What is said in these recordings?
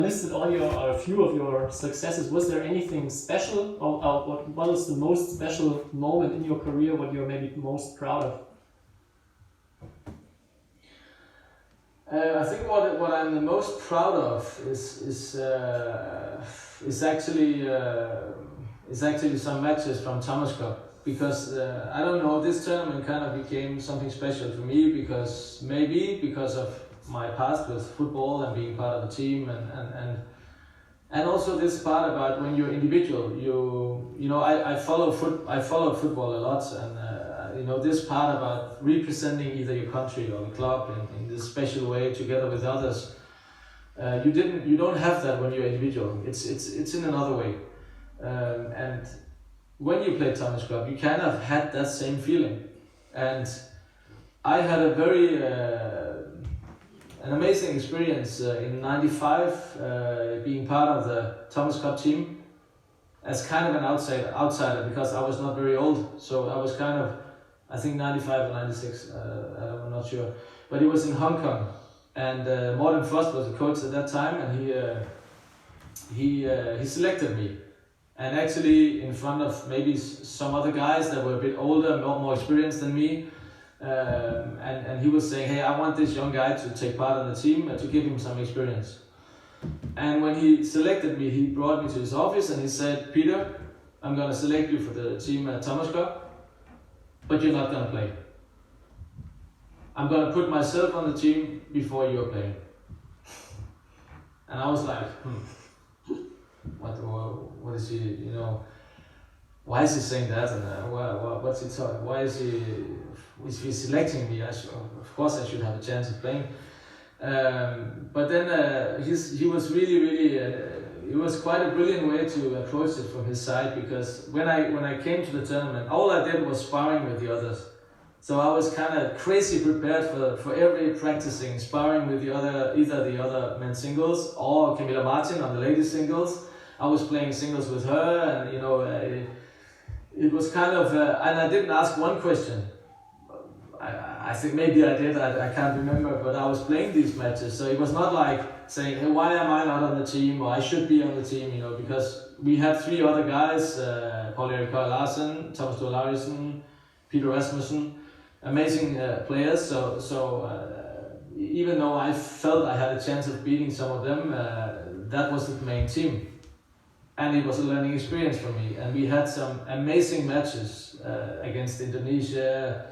Listed all your a few of your successes. Was there anything special, or what is the most special moment in your career? What you're maybe most proud of? I think what I'm the most proud of is actually some matches from Thomas Cup, because I don't know, this tournament kind of became something special for me because of my past with football and being part of a team, and also this part about when you're individual, I followed football a lot, and this part about representing either your country or the club in this special way together with others. You don't have that when you're individual. It's in another way, and when you play Thomas Cup, you kind of had that same feeling, and I had a very an amazing experience in '95, being part of the Thomas Cup team as kind of an outsider because I was not very old, so I was kind of, I think 95 or 96, I'm not sure, but it was in Hong Kong, and Morten Frost was the coach at that time, and he selected me, and actually in front of maybe some other guys that were a bit older, more experienced than me. And he was saying, hey, I want this young guy to take part in the team to give him some experience. And when he selected me, he brought me to his office and he said, Peter, I'm going to select you for the team at Thomas Cup, but you're not going to play. I'm going to put myself on the team before you're playing. And I was like, what is he, why is he saying that, and what's he talking? Why is he selecting me? Of course I should have a chance of playing. But then he was really it was quite a brilliant way to approach it from his side, because when I came to the tournament, all I did was sparring with the others. So I was kind of crazy prepared for every practicing, sparring with either the other men's singles or Camilla Martin on the ladies singles. I was playing singles with her, and it was kind of, and I didn't ask one question. I think maybe I did, I can't remember, but I was playing these matches. So it was not like saying, hey, why am I not on the team, or I should be on the team, because we had three other guys, Paul Erik Larsen, Thomas Stor Lauritzen, Peter Rasmussen, amazing players. So even though I felt I had a chance of beating some of them, that was the main team. And it was a learning experience for me. And we had some amazing matches against Indonesia,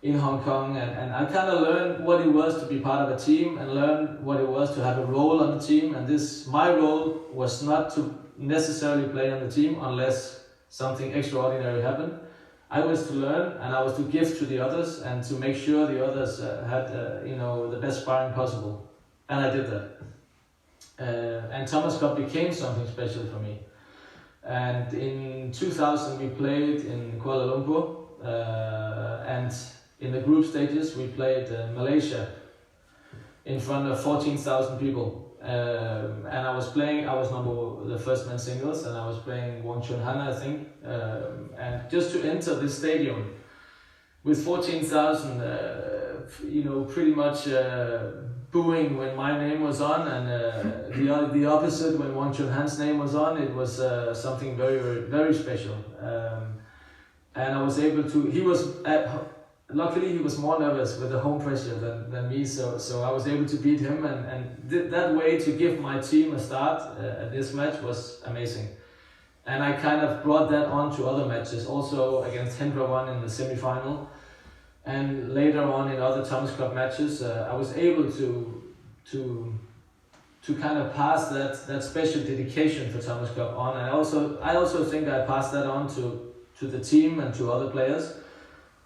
in Hong Kong, and I kind of learned what it was to be part of a team and learned what it was to have a role on the team. And my role was not to necessarily play on the team unless something extraordinary happened. I was to learn, and I was to give to the others and to make sure the others had the best sparring possible. And I did that. And Thomas Cup became something special for me. And in 2000 we played in Kuala Lumpur, and in the group stages we played Malaysia in front of 14,000 people. And I was the first man singles, and I was playing Wong Chun Han, I think. And just to enter this stadium with 14,000, pretty much booing when my name was on, and the opposite when Wong Chun Han's name was on, it was something very, very, very special. And I was able to, luckily he was more nervous with the home pressure than me, so I was able to beat him, and that way to give my team a start at this match was amazing. And I kind of brought that on to other matches, also against Hendra One in the semi-final, and later on in other Thomas Cup matches. I was able to kind of pass that special dedication for Thomas Cup on, and I also think I passed that on to the team and to other players.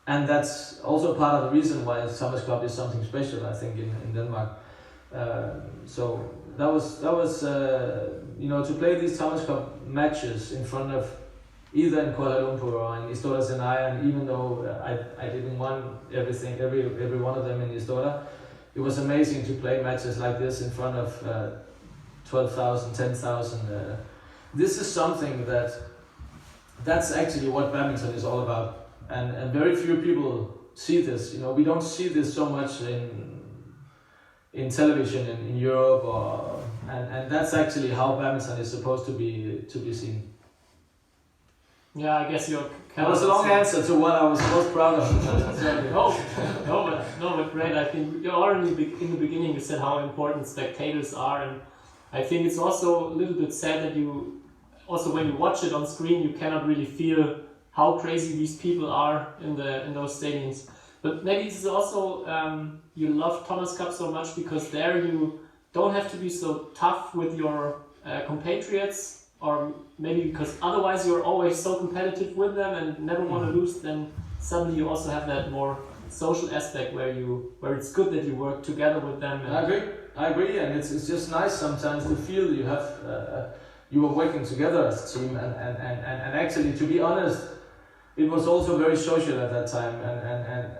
And that's also part of the reason why Thomas Cup is something special, I think, in Denmark. So that was to play these Thomas Cup matches in front of either in Kuala Lumpur or in Istora Senai, and even though I didn't win every one of them in Istora, it was amazing to play matches like this in front of 12,000, 10,000. This is something that's actually what badminton is all about. And very few people see this. We don't see this so much in television in Europe, and that's actually how badminton is supposed to be seen. Yeah, I guess you're. That was a long answer to what I was most proud of. No, but great. I think you already in the beginning you said how important spectators are, and I think it's also a little bit sad that you also when you watch it on screen you cannot really feel how crazy these people are in those stadiums. But maybe it's also you love Thomas Cup so much because there you don't have to be so tough with your compatriots. Or maybe because otherwise you're always so competitive with them and never want to lose, then suddenly you also have that more social aspect where it's good that you work together with them. I agree, and it's just nice sometimes to feel you have you are working together as a team, and actually, to be honest, it was also very social at that time,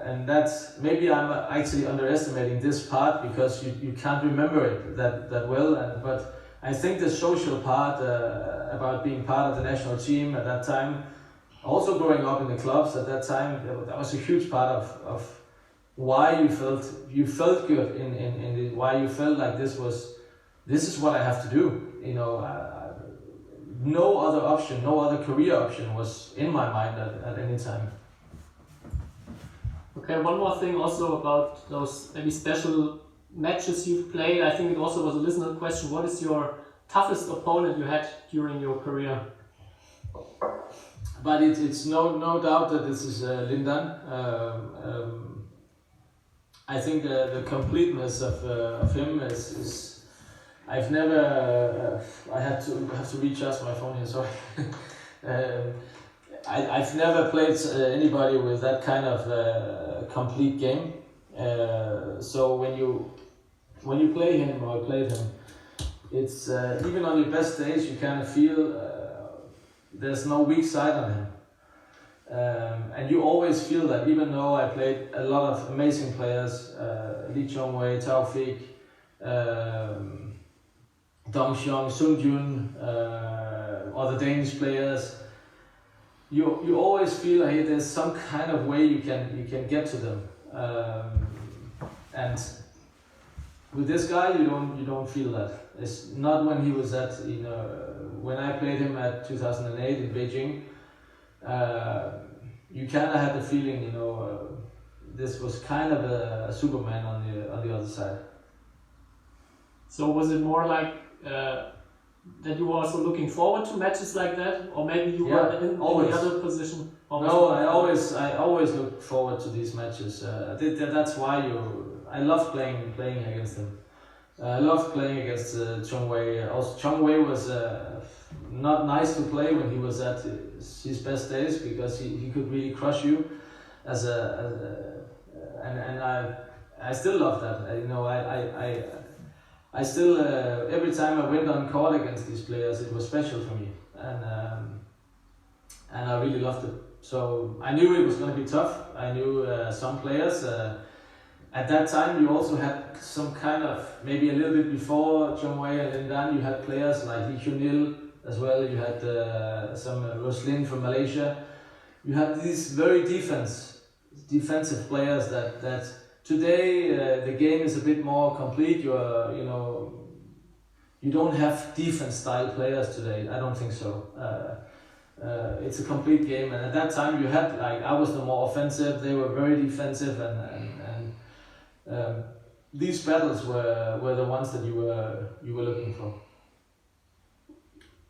and that's maybe I'm actually underestimating this part because you can't remember it that well, but. I think the social part about being part of the national team at that time, also growing up in the clubs at that time, that was a huge part of why you felt good in the, why you felt like this is what I have to do. You know, no other option, no other career option was in my mind at any time. Okay, one more thing also about those maybe special matches you've played. I think it also was a listener question. What is your toughest opponent you had during your career? But it's no doubt that this is Lindan. I think the completeness of him is I've never I have to recharge my phone here. Sorry. I've never played anybody with that kind of complete game. So when you play him or played him, it's even on your best days you kind of feel there's no weak side on him, and you always feel that. Even though I played a lot of amazing players, Lee Chong-wei, Taufik, Dong Xiong, Sung Jun, or the Danish players, you always feel like there's some kind of way you can get to them, and with this guy, you don't feel that. It's not when he was at, when I played him at 2008 in Beijing. You kind of had the feeling, this was kind of a Superman on the other side. So was it more like that you were also looking forward to matches like that, or maybe you were in the other position? No, I always look forward to these matches. That's why I love playing against him. I loved playing against Chong-wei. Also, Chong-wei was not nice to play when he was at his best days because he could really crush you and I still love that. I still every time I went on court against these players, it was special for me, and I really loved it. So I knew it was going to be tough. I knew some players. At that time, you also had some kind of, maybe a little bit before Chong-wei and Lindan, you had players like Lee Kyun-il as well. You had some Roslin from Malaysia. You had these very defensive players that today the game is a bit more complete. You don't have defense style players today. I don't think so. It's a complete game, and at that time you had I was the more offensive. They were very defensive, and these battles were the ones that you were looking for.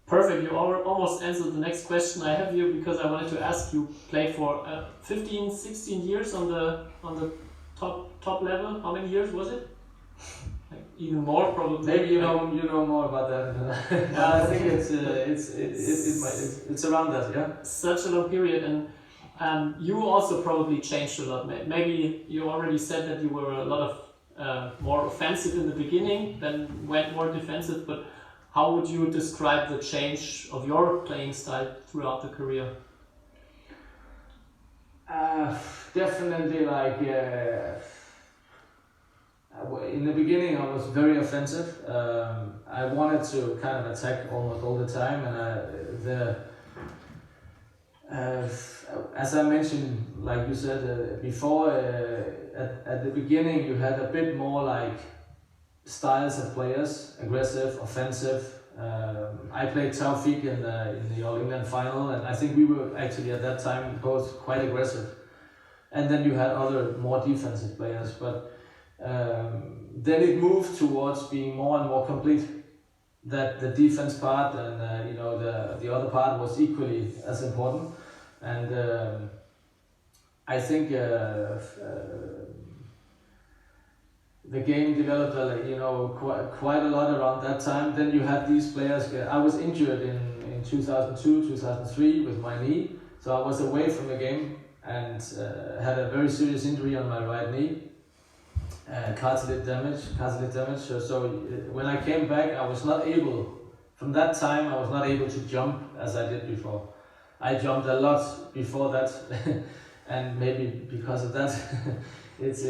Perfect. You almost answered the next question I have here, because I wanted to ask you. Played for 15, 16 years on the top level. How many years was it? Like even more probably. Maybe you know more about that than I. I think it's around that. Yeah. Such a long period, and you also probably changed a lot. Maybe you already said that you were a lot of more offensive in the beginning, then went more defensive. But how would you describe the change of your playing style throughout the career? Definitely, in the beginning I was very offensive. I wanted to kind of attack almost all the time, and as I mentioned, like you said before, at the beginning you had a bit more styles of players, aggressive, offensive. I played Taufik in the All England final, and I think we were actually at that time both quite aggressive. And then you had other more defensive players, but then it moved towards being more and more complete. That the defense part and the other part was equally as important, and I think the game developed quite a lot around that time. Then you had these players. I was injured in 2002, 2003 with my knee, so I was away from the game and had a very serious injury on my right knee. Cartilage damage. So when I came back, I was not able. From that time, I was not able to jump as I did before. I jumped a lot before that, and maybe because of that, it's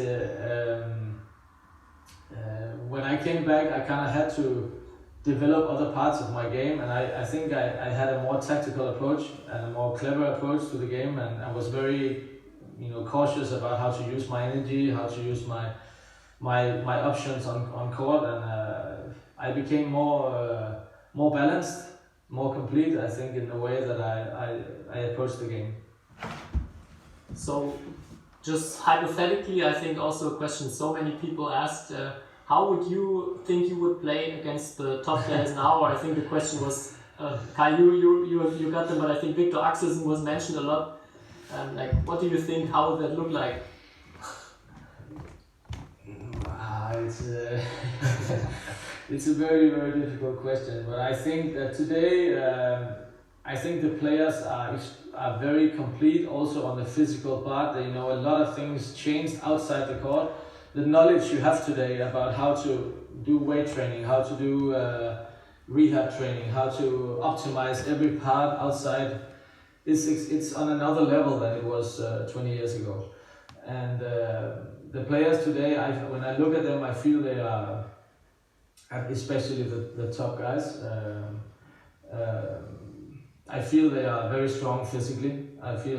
when I came back, I kind of had to develop other parts of my game, and I think I had a more tactical approach and a more clever approach to the game, and I was very cautious about how to use my energy, how to use my options on court, and I became more balanced, more complete, I think, in the way that I approached the game. So, just hypothetically, I think also a question so many people asked, how would you think you would play against the top players now? I think the question was, Kai, you got them, but I think Victor Axelsen was mentioned a lot. What do you think, how would that look like? It's a very, very difficult question, but I think that today, I think the players are very complete also on the physical part. A lot of things changed outside the court. The knowledge you have today about how to do weight training, how to do rehab training, how to optimize every part outside, it's on another level than it was 20 years ago. And the players today, when I look at them, I feel they are, especially the top guys, I feel they are very strong physically. I feel